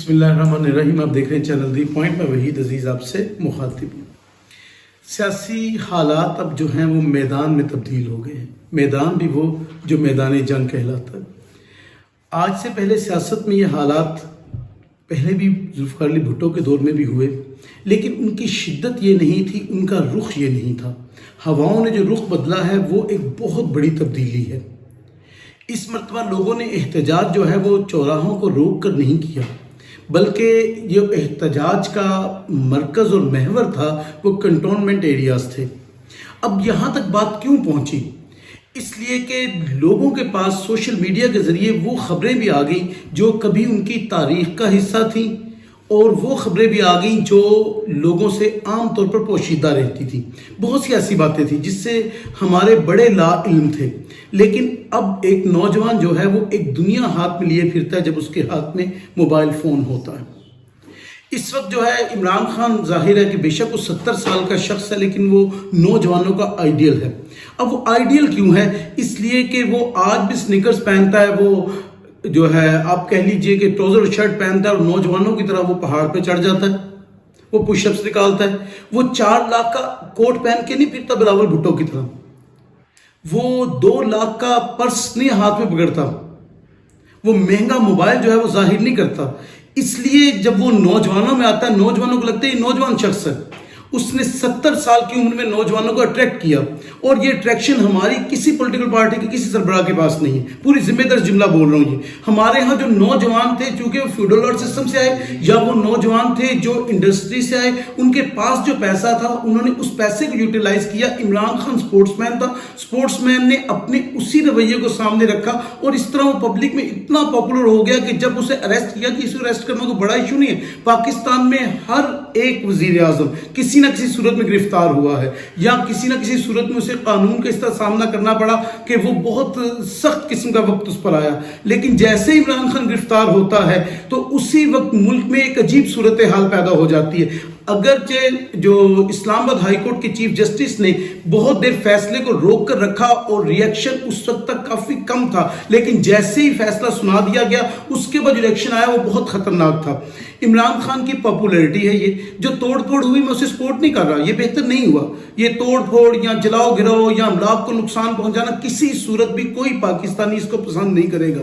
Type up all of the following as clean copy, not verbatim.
बिस्मिल्लाहिर्रहमानिर्रहीम। आप देख रहे हैं चैनल दी पॉइंट में वहीद अजीज़ आपसे मुखातिब हूँ। सियासी हालात अब जो हैं वो मैदान में तब्दील हो गए हैं। मैदान भी वो जो मैदान जंग कहलाता है। आज से पहले सियासत में ये हालात पहले भी जुल्फ़िकार अली भुट्टो के दौर में भी हुए, लेकिन उनकी शिद्दत ये नहीं थी, उनका रुख ये नहीं था। हवाओं ने जो रुख बदला है वो एक बहुत बड़ी तब्दीली है। इस मरतबा लोगों ने एहतजाज जो है वो चौराहों को रोक कर नहीं किया, बल्कि ये एहतजाज का मरकज़ और महवर था वो कंटोनमेंट एरियाज़ थे। अब यहाँ तक बात क्यों पहुँची? इसलिए कि लोगों के पास सोशल मीडिया के ज़रिए वो ख़बरें भी आ गई जो कभी उनकी तारीख़ का हिस्सा थी, और वो ख़बरें भी आ गई जो लोगों से आम तौर पर पोशीदा रहती थी। बहुत सी ऐसी बातें थी जिससे हमारे बड़े ला इल्म थे, लेकिन अब एक नौजवान जो है वो एक दुनिया हाथ में लिए फिरता है जब उसके हाथ में मोबाइल फ़ोन होता है। इस वक्त जो है इमरान खान ज़ाहिर है कि बेशक वो 70 साल का शख्स है, लेकिन वो नौजवानों का आइडियल है। अब वो आइडियल क्यों है? इसलिए कि वो आज भी स्निकर्स पहनता है, वो जो है आप कह लीजिए कि ट्राउजर और शर्ट पहनता है, और नौजवानों की तरह वो पहाड़ पे चढ़ जाता है, वो पुशअप्स निकालता है। वो 4 लाख का कोट पहन के नहीं फिरता बिलावल भुट्टो की तरह, वो 2 लाख का पर्स नहीं हाथ में पकड़ता, वो महंगा मोबाइल जो है वो जाहिर नहीं करता। इसलिए जब वो नौजवानों में आता है, नौजवानों को लगता है ये नौजवान शख्स है। उसने 70 साल की उम्र में नौजवानों को अट्रैक्ट किया, और ये अट्रैक्शन हमारी किसी पॉलिटिकल पार्टी के किसी सरबराह के पास नहीं है। पूरी जिम्मेदार जुमला बोल रहा हूँ ये। हमारे यहाँ जो नौजवान थे, चूंकि वो फ्यूडल लॉर्ड सिस्टम से आए, या वो नौजवान थे जो इंडस्ट्री से आए, उनके पास जो पैसा था उन्होंने उस पैसे को यूटिलाइज किया। इमरान खान स्पोर्ट्समैन था, स्पोर्ट्समैन ने अपने उसी रवैये को सामने रखा, और इस तरह वो पब्लिक में इतना पॉपुलर हो गया कि जब उसे अरेस्ट किया, कि इसे अरेस्ट करना कोई बड़ा इशू नहीं है। पाकिस्तान में हर एक वजीर आजम किसी न किसी सूरत में गिरफ्तार हुआ है, या किसी न किसी सूरत में उसे कानून का इस तरह सामना करना पड़ा कि वो बहुत सख्त किस्म का वक्त उस पर आया। लेकिन जैसे इमरान खान गिरफ्तार होता है तो उसी वक्त मुल्क में एक अजीब सूरत हाल पैदा हो जाती है। अगरचे जो इस्लामाबाद हाई कोर्ट के चीफ जस्टिस ने बहुत देर फैसले को रोक कर रखा और रिएक्शन उस वक्त तक काफी कम था, लेकिन जैसे ही फैसला सुना दिया गया उसके बाद रिएक्शन आया वो बहुत खतरनाक था। इमरान खान की पॉपुलैरिटी है ये, जो तोड़ फोड़ हुई मैं उसे सपोर्ट नहीं कर रहा, ये बेहतर नहीं हुआ। ये तोड़ फोड़ या जलाओ गिराओ या अमलाक को नुकसान पहुंचाना किसी सूरत भी कोई पाकिस्तानी इसको पसंद नहीं करेगा,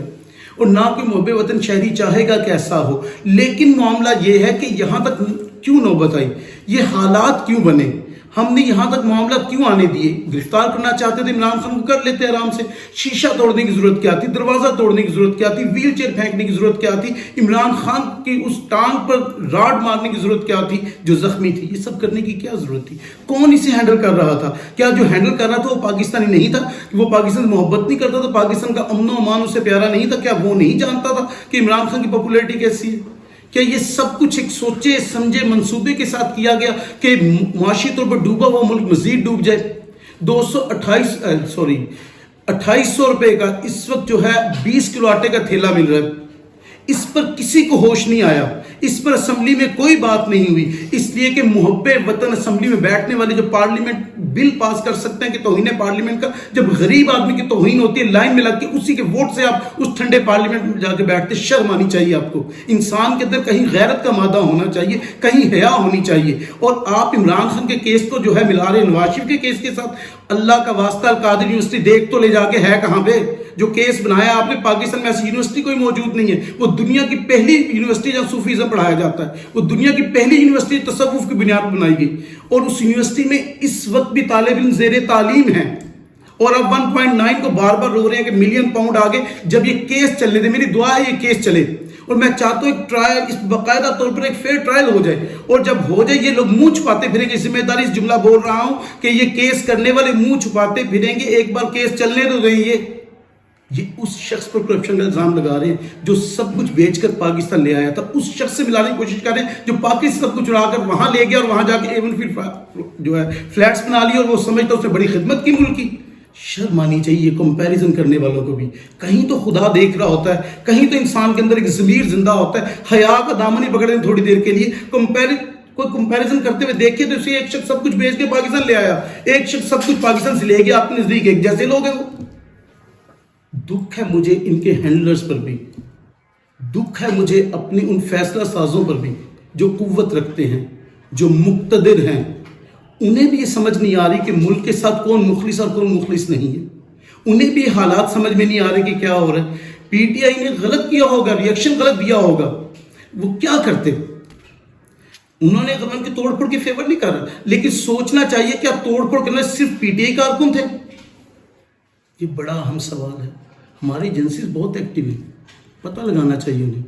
और ना कोई मुहब्बे वतन शहरी चाहेगा कि ऐसा हो। लेकिन मामला ये है कि यहाँ तक क्यों नौबत आई, ये हालात क्यों बने, हमने यहाँ तक मामला क्यों आने दिए? गिरफ्तार करना चाहते थे इमरान खान को, कर लेते आराम से। शीशा तोड़ने की जरूरत क्या थी? दरवाजा तोड़ने की जरूरत क्या थी? व्हील चेयर फेंकने की जरूरत क्या थी? इमरान खान की उस टांग पर राड मारने की जरूरत क्या थी जो जख्मी थी? ये सब करने की क्या जरूरत थी? कौन इसे हैंडल कर रहा था? क्या जो हैंडल कर रहा था वो पाकिस्तानी नहीं था? वो पाकिस्तान से मोहब्बत नहीं करता था? पाकिस्तान का अमन अमान उसे प्यारा नहीं था? क्या वो नहीं जानता था कि इमरान खान की पॉपुलैरिटी कैसी है? क्या ये सब कुछ एक सोचे समझे मंसूबे के साथ किया गया कि मुआशी तौर पर डूबा हुआ मुल्क मजीद डूब जाए? 2800 रुपए का इस वक्त जो है 20 किलो आटे का थैला मिल रहा है। इस पर किसी को होश नहीं आया, इस पर असेंबली में कोई बात नहीं हुई, इसलिए कि मुहब्बे वतन असेंबली में बैठने वाले जो पार्लियामेंट बिल पास कर सकते हैं कि तौहीन पार्लियामेंट का, जब गरीब आदमी की तौहीन होती है लाइन में लग के उसी के वोट से आप उस ठंडे पार्लियामेंट में जाके बैठते, शर्म आनी चाहिए आपको। इंसान के अंदर कहीं गैरत का मादा होना चाहिए, कहीं हया होनी चाहिए। और आप इमरान खान के केस को जो है मिला रहे नवाज शरीफ के केस के साथ। अल्लाह का वास्ता कादिर यूनिवर्सिटी देख तो ले जाके, है कहां पे जो केस बनाया आपने? पाकिस्तान में ऐसी यूनिवर्सिटी कोई मौजूद नहीं है। वो दुनिया की पहली यूनिवर्सिटी जहां सूफीज़्म पढ़ाया जाता है, वो दुनिया की पहली यूनिवर्सिटी तसव्वुफ की बुनियाद पर बनाई गई, और उस यूनिवर्सिटी में इस वक्त भी तालिब इल्म ज़ेरे तालीम है, और अब 1.9 को बार बार रो रहे हैं कि मिलियन पाउंड आगे। जब ये केस चलने दे, मेरी दुआ है ये केस चले, और मैं चाहता हूं एक ट्रायल, इस बाकायदा तौर पर एक फेयर ट्रायल हो जाए, और जब हो जाए ये लोग मुंह छुपाते फिरेंगे। जिम्मेदारी से जुमला बोल रहा हूं कि ये केस करने वाले मुंह छुपाते फिरेंगे। एक बार केस चलने तो दें। ये उस शख्स पर करप्शन का इल्जाम लगा रहे हैं जो सब कुछ बेचकर पाकिस्तान ले आया था, उस शख्स से मिलाने की कोशिश कर रहे हैं जो पाकिस्तान सब कुछ उड़ाकर वहां ले गया, और वहां जाके एवन फिर जो है फ्लैट्स बना लिए, और वो समझता उसने बड़ी खिदमत की मुल्क की। शर्म आनी चाहिए कंपैरिजन करने वालों को भी। कहीं तो खुदा देख रहा होता है, कहीं तो इंसान के अंदर एक ज़मीर जिंदा होता है। हया का दामन ही पकड़े थोड़ी देर के लिए। कोई कंपैरिजन करते हुए देखिए तो इसे एक शख्स सब कुछ बेच के पाकिस्तान ले आया, एक शख्स सब कुछ पाकिस्तान से ले गया, अपने नजदीक एक जैसे लोग हैं वो। दुख है मुझे इनके हैंडलर्स पर भी, دکھ ہے مجھے اپنے ان فیصلہ سازوں پر بھی جو قوت رکھتے ہیں، جو مقتدر ہیں، انہیں بھی یہ سمجھ نہیں آ رہی کہ ملک کے ساتھ کون مخلص اور کون مخلص نہیں ہے. انہیں بھی حالات سمجھ میں نہیں آ رہے کہ کیا ہو رہا ہے. پی ٹی آئی نے غلط کیا ہوگا، ریئیکشن غلط دیا ہوگا. وہ کیا کرتے؟ انہوں نے گورنمنٹ کی توڑ پھوڑ کی فیور نہیں کر رہا، لیکن سوچنا چاہیے کہ آپ توڑ پھوڑ کرنا صرف پی ٹی آئی کارکن تھے. یہ بڑا اہم سوال ہے. ہماری ایجنسیز بہت ایکٹیو ہیں، پتہ لگانا چاہیے انہیں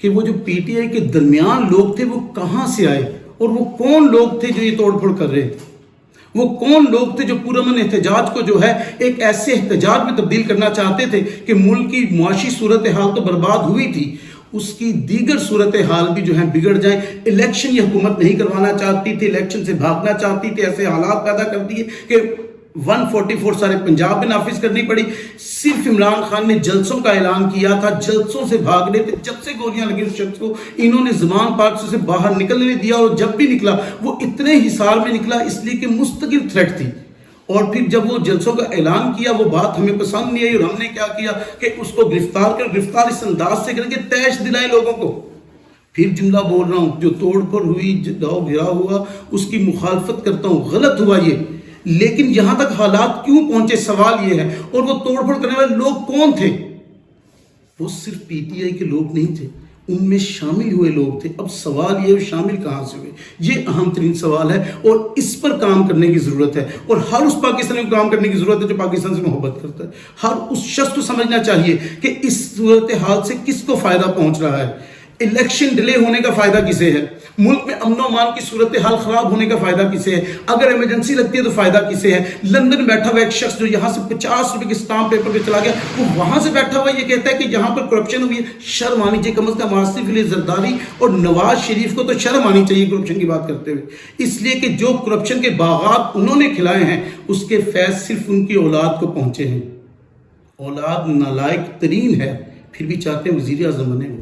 کہ وہ جو پی ٹی آئی کے درمیان لوگ تھے وہ کہاں سے آئے اور وہ کون لوگ تھے جو یہ توڑ پھوڑ کر رہے تھے. وہ کون لوگ تھے جو پرامن احتجاج کو جو ہے ایک ایسے احتجاج میں تبدیل کرنا چاہتے تھے کہ ملک کی معاشی صورتحال تو برباد ہوئی تھی، اس کی دیگر صورتحال بھی جو ہیں بگڑ جائیں. الیکشن یہ حکومت نہیں کروانا چاہتی تھی، الیکشن سے بھاگنا چاہتی تھی. ایسے حالات پیدا کر دیے کہ 144 سارے پنجاب میں نافذ کرنی پڑی. صرف عمران خان نے جلسوں کا اعلان کیا تھا، جلسوں سے بھاگنے تھے. جب سے گولیاں لگی اس شخص کو، انہوں نے زمان پاک سے باہر نکلنے نہیں دیا، اور جب بھی نکلا وہ اتنے حصار میں نکلا اس لیے کہ مستقل تھریٹ تھی. اور پھر جب وہ جلسوں کا اعلان کیا وہ بات ہمیں پسند نہیں آئی، اور ہم نے کیا کیا کہ اس کو گرفتار اس انداز سے کریں کہ تیش دلائیں لوگوں کو. پھر جملہ بول رہا ہوں، جو توڑ پھوڑ ہوئی، گاؤ گرا ہوا، اس کی مخالفت کرتا ہوں. غلط ہوا یہ، لیکن یہاں تک حالات کیوں پہنچے سوال یہ ہے. اور وہ توڑ پھوڑ کرنے والے لوگ کون تھے؟ وہ صرف پی ٹی آئی کے لوگ نہیں تھے، ان میں شامل ہوئے لوگ تھے. اب سوال یہ ہے شامل کہاں سے ہوئے؟ یہ اہم ترین سوال ہے، اور اس پر کام کرنے کی ضرورت ہے. اور ہر اس پاکستانی کو کام کرنے کی ضرورت ہے جو پاکستان سے محبت کرتا ہے. ہر اس شخص کو سمجھنا چاہیے کہ اس صورتحال سے کس کو فائدہ پہنچ رہا ہے. الیکشن ڈیلے ہونے کا فائدہ کسے ہے؟ ملک میں امن و امان کی صورتحال خراب ہونے کا فائدہ کسے ہے؟ اگر ایمرجنسی لگتی ہے تو فائدہ کسے ہے؟ لندن بیٹھا ہوا ایک شخص جو یہاں سے 50 روپے کے اسٹامپ پیپر پہ چلا گیا، وہ وہاں سے بیٹھا ہوا یہ کہتا ہے کہ یہاں پر کرپشن ہوئی ہے. شرم آنی چاہیے کم از کم آصف علی زرداری اور نواز شریف کو تو شرم آنی چاہیے کرپشن کی بات کرتے ہوئے. اس لیے کہ جو کرپشن کے باغات انہوں نے کھلائے ہیں اس کے فیض صرف ان کی اولاد کو پہنچے ہیں. اولاد نالائق ترین ہے، پھر بھی چاہتے ہیں وزیر اعظم بنے.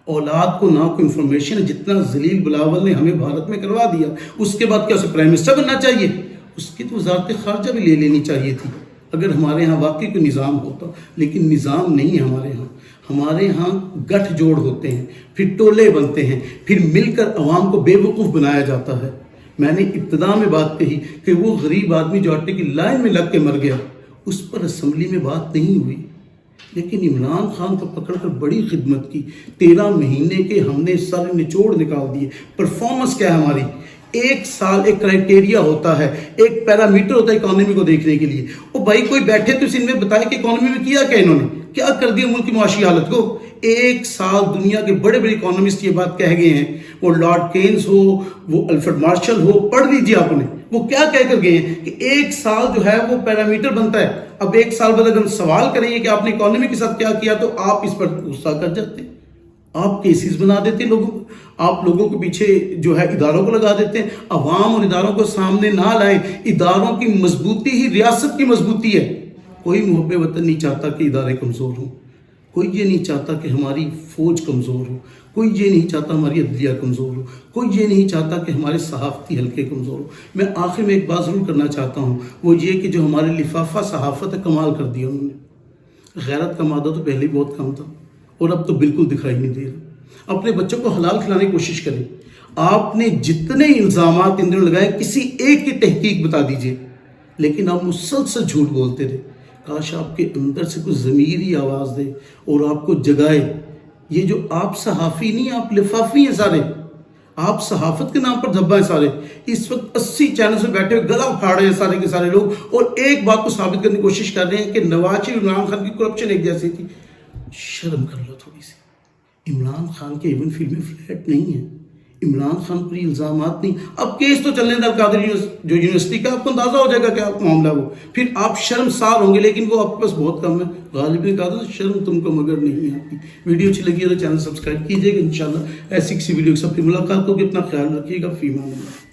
اولاد کو نہ کوئی انفارمیشن ہے. جتنا ذلیل بلاول نے ہمیں بھارت میں کروا دیا، اس کے بعد کیا اسے پرائم منسٹر بننا چاہیے؟ اس کی تو وزارت خارجہ بھی لے لینی چاہیے تھی اگر ہمارے ہاں واقعی کوئی نظام ہوتا. لیکن نظام نہیں ہے ہمارے ہاں. ہمارے ہاں گٹھ جوڑ ہوتے ہیں، پھر ٹولے بنتے ہیں، پھر مل کر عوام کو بے وقوف بنایا جاتا ہے. میں نے ابتدا میں بات کہی کہ وہ غریب آدمی جو آٹے کی لائن میں لگ کے مر گیا، اس پر اسمبلی میں بات نہیں ہوئی. لیکن عمران خان کو پکڑ کر بڑی خدمت کی. 13 مہینے کے ہم نے سارے نچوڑ نکال دیے. پرفارمنس کیا ہے ہماری؟ 1 سال ایک کرائٹیریا ہوتا ہے، ایک پیرامیٹر ہوتا ہے اکانومی کو دیکھنے کے لیے. او بھائی کوئی بیٹھے تو اس ان میں بتائے کہ اکانومی میں کیا کیا انہوں نے، کیا کر دیا ملک کی معاشی حالت کو. 1 سال دنیا کے بڑے بڑے اکانومسٹ یہ بات کہہ گئے ہیں، وہ لارڈ کینز ہو، وہ الفریڈ مارشل ہو، پڑھ لیجیے آپ نے، وہ کیا کہہ کر گئے ہیں کہ 1 سال جو ہے وہ پیرامیٹر بنتا ہے. اب 1 سال بعد اگر ہم سوال کریں گے کہ آپ نے اکانومی کے ساتھ کیا کیا تو آپ اس پر غصہ کر جاتے ہیں، آپ کیسز بنا دیتے ہیں لوگوں کو، آپ لوگوں کے پیچھے جو ہے اداروں کو لگا دیتے ہیں. عوام اور اداروں کو سامنے نہ لائیں. اداروں کی مضبوطی ہی ریاست کی مضبوطی ہے. کوئی محب وطن نہیں چاہتا کہ ادارے کمزور ہوں، کوئی یہ نہیں چاہتا کہ ہماری فوج کمزور ہو، کوئی یہ نہیں چاہتا ہماری عدلیہ کمزور ہو، کوئی یہ نہیں چاہتا کہ ہمارے صحافتی حلقے کمزور ہو. میں آخر میں ایک بات ضرور کرنا چاہتا ہوں، وہ یہ کہ جو ہمارے لفافہ صحافت ہے کمال کر دیا انہوں نے. غیرت کا مادہ تو پہلے بہت کم تھا اور اب تو بالکل دکھائی نہیں دے رہا. اپنے بچوں کو حلال کھلانے کی کوشش کریں. آپ نے جتنے الزامات ان دنوں لگائے کسی ایک کی تحقیق بتا دیجئے، لیکن آپ مسلسل جھوٹ بولتے رہے. کاش آپ کے اندر سے کوئی ضمیری آواز دے اور آپ کو جگائے. یہ جو آپ صحافی نہیں، آپ لفافی ہیں سارے، آپ صحافت کے نام پر دھبا ہیں سارے. اس وقت 80 چینل سے بیٹھے ہوئے گلا پھاڑ رہے ہیں سارے کے سارے لوگ، اور ایک بات کو ثابت کرنے کی کوشش کر رہے ہیں کہ نواز شریف عمران خان کی کرپشن ایک جیسی تھی. شرم کر لو تھوڑی سی. عمران خان کے ایون فلمیں فلیٹ نہیں ہیں، عمران خان پر الزامات نہیں. اب کیس تو چلنے دیں القادر جو یونیورسٹی کا، آپ کو اندازہ ہو جائے گا کیا معاملہ وہ، پھر آپ شرمسار ہوں گے. لیکن وہ آپ کے پاس بہت کم ہے. غالب نے کہا تھا شرم تم کو مگر نہیں آتی. ویڈیو اچھی لگی ہے تو چینل سبسکرائب کیجیے گا. انشاءاللہ ایسی کسی ویڈیو کے ساتھ پھر ملاقات ہوگی. اپنا خیال رکھیے گا. فی امان اللہ.